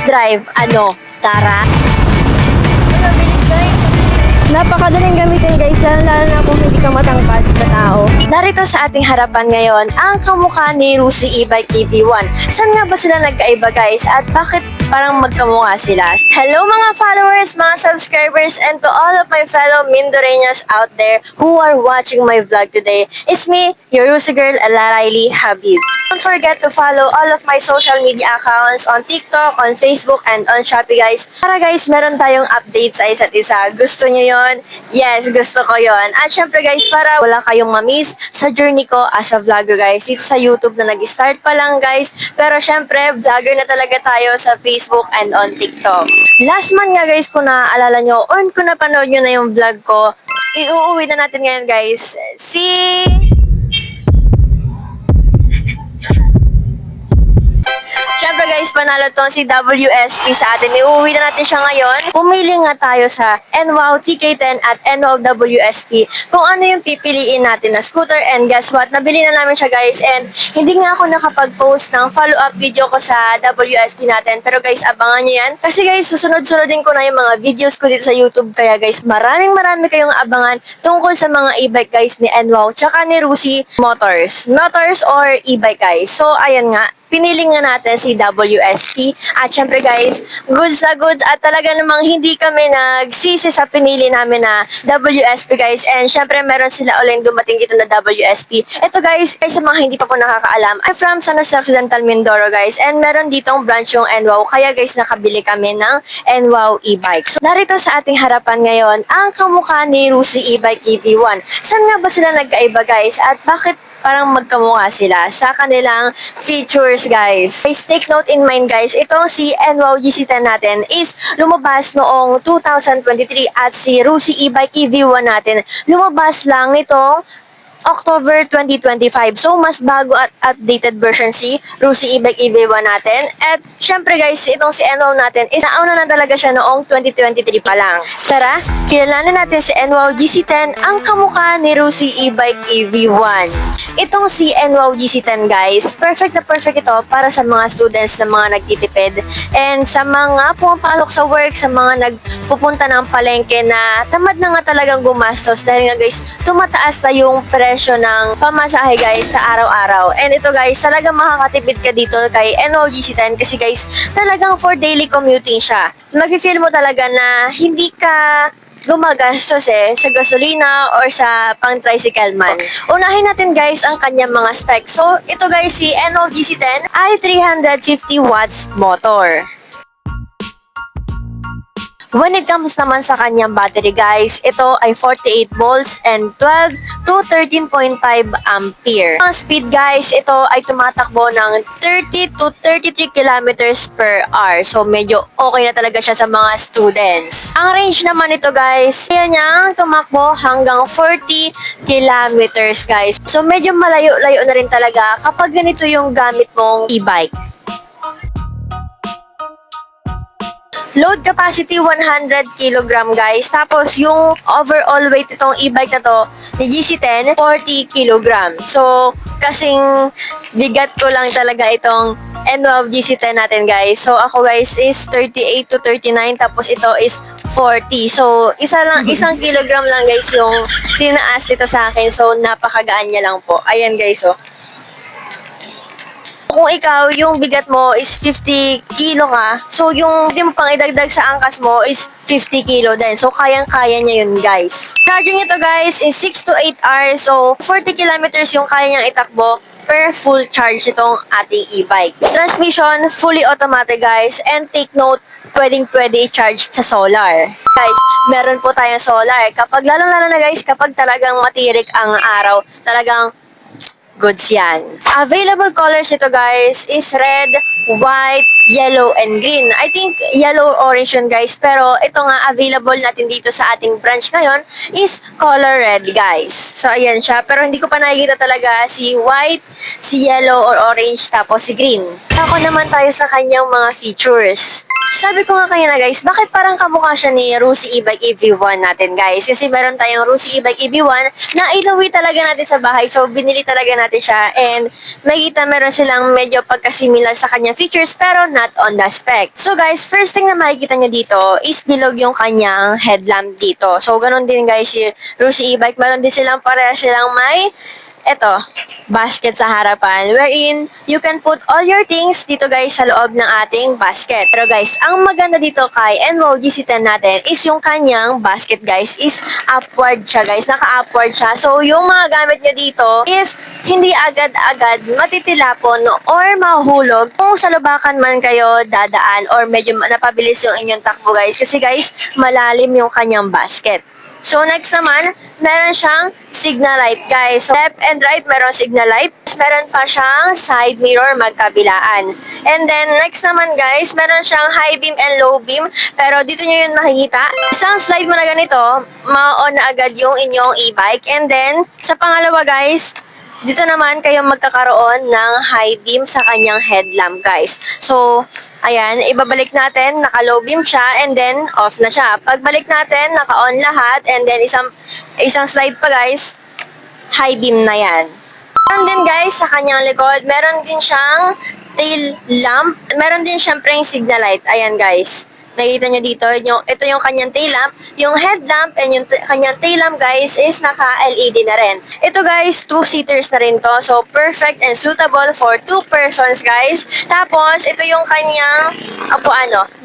drive. Ano? Tara? Napakadaling gamitin guys, lalo na kung hindi ka matangkad na tao. Narito sa ating harapan ngayon ang kamukha ni Rusi e-bike EV1. Saan nga ba sila nagkaiba guys at bakit parang magkamukha sila? Hello mga followers, mga subscribers, and to all of my fellow Mindoreños out there who are watching my vlog today. It's me, your Rusi girl, Riley Habib. Don't forget to follow all of my social media accounts on TikTok, on Facebook, and on Shopee guys. Para guys, meron tayong updates sa isa't isa. Gusto nyo yon? Yes, gusto ko yon. At syempre guys, para wala kayong mamiss sa journey ko as a vlogger guys. Dito sa YouTube na nag-start pa lang guys. Pero syempre, vlogger na talaga tayo sa Facebook and on TikTok. Last month nga guys, kung naaalala nyo, or kung napanood nyo na yung vlog ko, iuuwi na natin ngayon guys. Siyempre guys, panalo tong si WSP sa atin. Iuwi na natin siya ngayon. Pumili nga tayo sa NWOW TK10 at NWOW WSP kung ano yung pipiliin natin na scooter. And guess what? Nabili na namin siya guys. And hindi nga ako nakapag-post ng follow-up video ko sa WSP natin. Pero guys, abangan nyo yan. Kasi guys, susunod-sunodin ko na yung mga videos ko dito sa YouTube. Kaya guys, marami kayong abangan tungkol sa mga e-bike guys ni NWOW tsaka ni Rusi Motors. Motors or e-bike guys. So, ayan nga. Pinili nga natin si WSP at syempre guys, goods na goods at talaga namang hindi kami nagsisi sa pinili namin na WSP guys, and syempre meron sila uling dumating dito na WSP. Ito guys, sa mga hindi pa po nakakaalam, I'm from San Jose Occidental, Mindoro guys, and meron ditong branch yung NWOW, kaya guys nakabili kami ng NWOW e-bike. So narito sa ating harapan ngayon ang kamukha ni Rusi e-bike EV1. Saan nga ba sila nagkaiba guys at bakit parang magkamukha sila sa kanilang features guys? Guys, take note in mind guys, itong si NWOW GC10 natin is lumabas noong 2023 at si Rusi e-bike EV1 natin lumabas lang nitong October 2025. So, mas bago at updated version si Rusi e-bike EV1 natin. At, syempre guys, itong si NWOW natin is nauna na talaga siya noong 2023 pa lang. Tara, kilalanin natin si NWOW GC10, ang kamukha ni Rusi e-bike EV1. Itong si NWOW GC10 guys, perfect na perfect ito para sa mga students na mga nagtitipid and sa mga pumapasok sa work, sa mga nagpupunta ng palengke na tamad na nga talagang gumastos dahil nga guys, tumataas na yung presyo ng pamasahe guys sa araw-araw. And ito guys, talagang makakatipid ka dito kay NWOW GC10 kasi guys, talagang for daily commuting siya. Mag-feel mo talaga na hindi ka gumagastos sa gasolina or sa pang-tricycle man. Unahin natin guys ang kanyang mga specs. So, ito guys, si NWOW GC10 ay 350 watts motor. When it comes naman sa kanyang battery guys, ito ay 48 volts and 12 to 13.5 ampere. Ang speed guys, ito ay tumatakbo ng 30 to 33 kilometers per hour. So medyo okay na talaga siya sa mga students. Ang range naman ito guys, kaya niyang tumakbo hanggang 40 kilometers guys. So medyo malayo-layo na rin talaga kapag ganito yung gamit mong e-bike. Load capacity 100 kg guys. Tapos yung overall weight itong e-bike na to ni GC10 40 kg. So kasing bigat ko lang talaga itong NWOW GC10 natin guys. So ako guys is 38 to 39 tapos ito is 40. So isang kilogram lang guys yung tinaas nito sa akin. So napakagaan niya lang po. Ayan guys oh. Kung ikaw, yung bigat mo is 50 kilo ka, so yung hindi mo pang idagdag sa angkas mo is 50 kilo din. So, kayang-kaya niya yun, guys. Charging ito, guys, is 6 to 8 hours. So, 40 kilometers yung kaya niyang itakbo per full charge itong ating e-bike. Transmission, fully automatic, guys. And take note, pwedeng-pwede i-charge sa solar. Guys, meron po tayong solar. Lalong-lalo na, guys, kapag talagang matirik ang araw, talagang goods yan. Available colors ito guys is red, white, yellow, and green. I think yellow orange yun guys. Pero ito nga available natin dito sa ating branch ngayon is color red guys. So ayan siya. Pero hindi ko pa nakikita talaga si white, si yellow or orange, tapos si green. Ako naman tayo sa kanyang mga features. Sabi ko nga kayo na guys, bakit parang kamukha siya ni Rusi e-bike EV1 natin guys? Kasi meron tayong Rusi e-bike EV1 na inuwi talaga natin sa bahay. So, binili talaga natin siya. And makikita meron silang medyo pagkasimilar sa kanyang features pero not on the spec. So guys, first thing na makikita nyo dito is bilog yung kanyang headlamp dito. So, ganun din guys si Rusi e-bike. Meron din silang pareha silang may eto, basket sa harapan wherein you can put all your things dito guys sa loob ng ating basket. Pero guys, ang maganda dito kay Enwow GC10 natin is yung kanyang basket guys is upward siya guys. Naka-upward siya. So, yung mga gamit nyo dito is hindi agad-agad matitilapon or mahulog kung sa lubakan man kayo dadaan or medyo napabilis yung inyong takbo guys. Kasi guys, malalim yung kanyang basket. So, next naman, meron siyang signal light, guys. So, left and right, meron signal light. Meron pa siyang side mirror magkabilaan. And then, next naman, guys, meron siyang high beam and low beam. Pero, dito nyo yun makikita. Isang slide mo na ganito, ma-on na agad yung inyong e-bike. And then, sa pangalawa, guys, dito naman kayo magkakaroon ng high beam sa kanyang headlamp, guys. So, ayan, ibabalik natin, naka-low beam siya, and then off na siya. Pagbalik natin, naka-on lahat, and then isang slide pa, guys, high beam na yan. Meron din, guys, sa kanyang likod, meron din siyang tail lamp, meron din siyempre yung signal light. Ayan, guys. Nakikita nyo dito, ito yung kanyang tail lamp. Yung headlamp and yung kanyang tail lamp, guys, is naka-LED na rin. Ito, guys, 2-seaters na rin to. So, perfect and suitable for 2 persons, guys. Tapos, ito yung kanyang,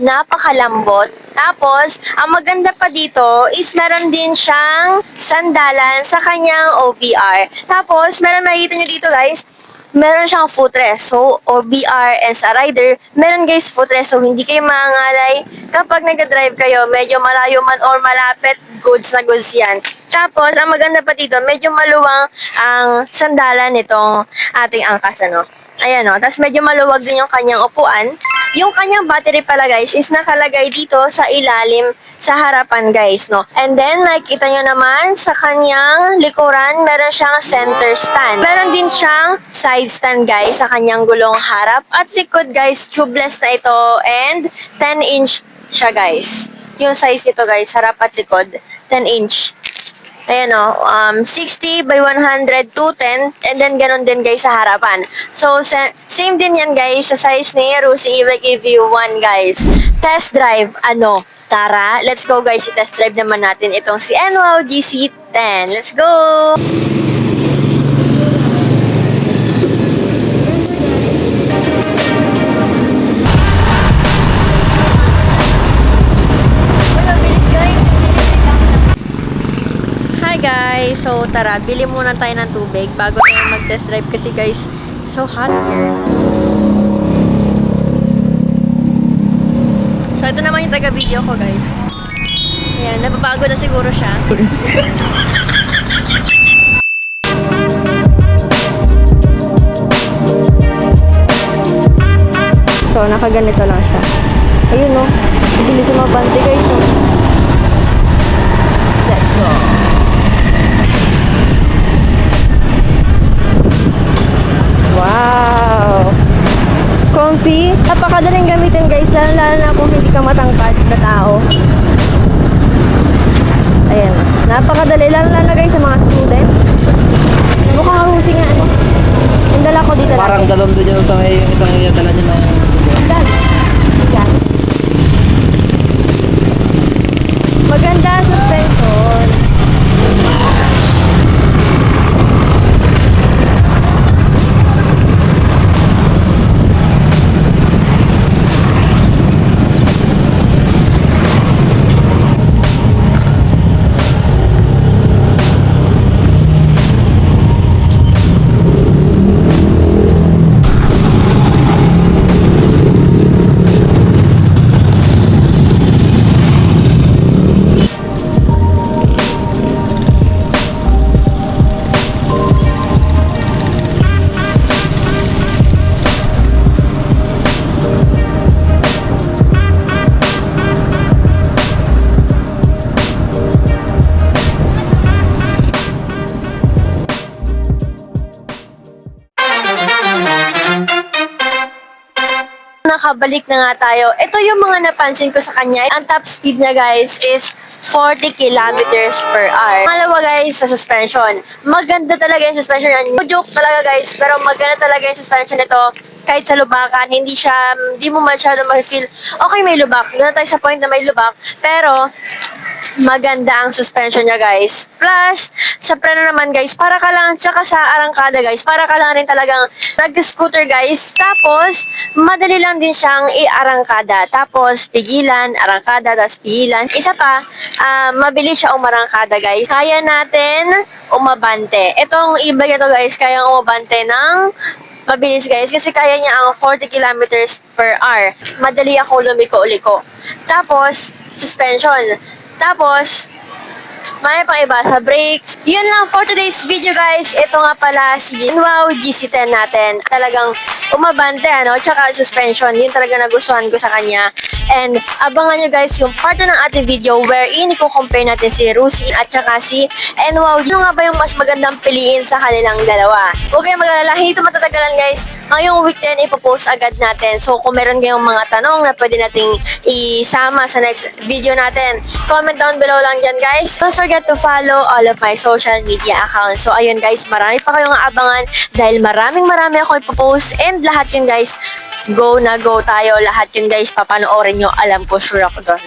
napakalambot. Tapos, ang maganda pa dito is meron din siyang sandalan sa kanyang OBR. Tapos, makikita nyo dito, guys, meron siyang footrest. So, OBR and sa rider, meron guys footrest. So, hindi kayo mangalay kapag nag-drive kayo, medyo malayo man or malapit, goods na goods yan. Tapos, ang maganda pa dito, medyo maluwang ang sandalan nitong ating angkas, ano. Ayan, o. Tapos, medyo maluwag din yung kanyang upuan. Yung kanyang battery pala, guys, is nakalagay dito sa ilalim, sa harapan, guys, no? And then, makikita nyo naman, sa kanyang likuran, meron siyang center stand. Meron din siyang side stand, guys, sa kanyang gulong harap. At likod, guys, tubeless na ito. And 10-inch siya, guys. Yung size nito, guys, harap at likod, 10-inch. Ayan o, 60 by 100, 210, and then ganun din guys sa harapan. So, same din yan guys sa size ni Rusi e-bike EV1 guys. Test drive, tara, let's go guys, i-test drive naman natin itong si Enwow GC10. Let's go! Guys, so tara, bili muna tayo ng tubig bago tayo mag-test drive kasi guys, so hot here. So ito naman yung taga-video ko guys. Ayan, napapagod na siguro siya. So nakaganito lang siya. Ayun no, bilis sumabante guys. So. Let's go. Wow! Comfy. Napakadaling gamitin guys, lalo na kung hindi ka matangkad na tao. Ayan. Napakadali, lalo na guys sa mga students. Mukhang kahusing nga yung dala ko dito parang natin. dalawang doon sa may isang dala niya ng Yan. Maganda suspension. nakabalik na nga tayo. Ito yung mga napansin ko sa kanya. Ang top speed niya guys is 40 kilometers per hour. Pangalawa guys, sa suspension. Maganda talaga yung suspension niya. No joke talaga guys, pero maganda talaga yung suspension nito. Kahit sa lubakan, hindi mo masyado ma-feel, okay may lubak. Doon na tayo sa point na may lubak. Pero, maganda ang suspension niya guys. Plus, sa preno naman guys, para ka lang, tsaka sa arangkada guys, para ka lang rin talagang nag-scooter guys. Tapos, madali lang din siyang i-arangkada. Tapos, pigilan, arangkada, tapos pigilan. Isa pa, mabilis siya umarangkada guys. Kaya natin umabante. Itong e-bike ito guys, kaya umabante ng mabilis guys kasi kaya niya ang 40 kilometers per hour. Madali ako lumiko-liko. Tapos, suspension. Tapos, may pang iba sa brakes. Yun lang for today's video guys. Ito nga pala si Wow GC10 natin. Talagang umabante tsaka suspension. Yun talaga nagustuhan ko sa kanya. And abangan nyo guys yung part na ng ating video wherein i-compare natin si Rusi at saka si Wow. Yun nga ba yung mas magandang piliin sa kanilang dalawa? Huwag kayong mag-alala, hindi ito matatagalan guys. Ngayong week din ipopost agad natin. So kung meron kayong mga tanong na pwede nating isama sa next video natin, comment down below lang dyan guys. Don't forget to follow all of my social media accounts. So ayun guys, marami pa kayong aabangan dahil maraming ako ipopost and lahat yun guys, go na go tayo. Lahat yun guys, papanoorin nyo. Alam ko, sure ako doon.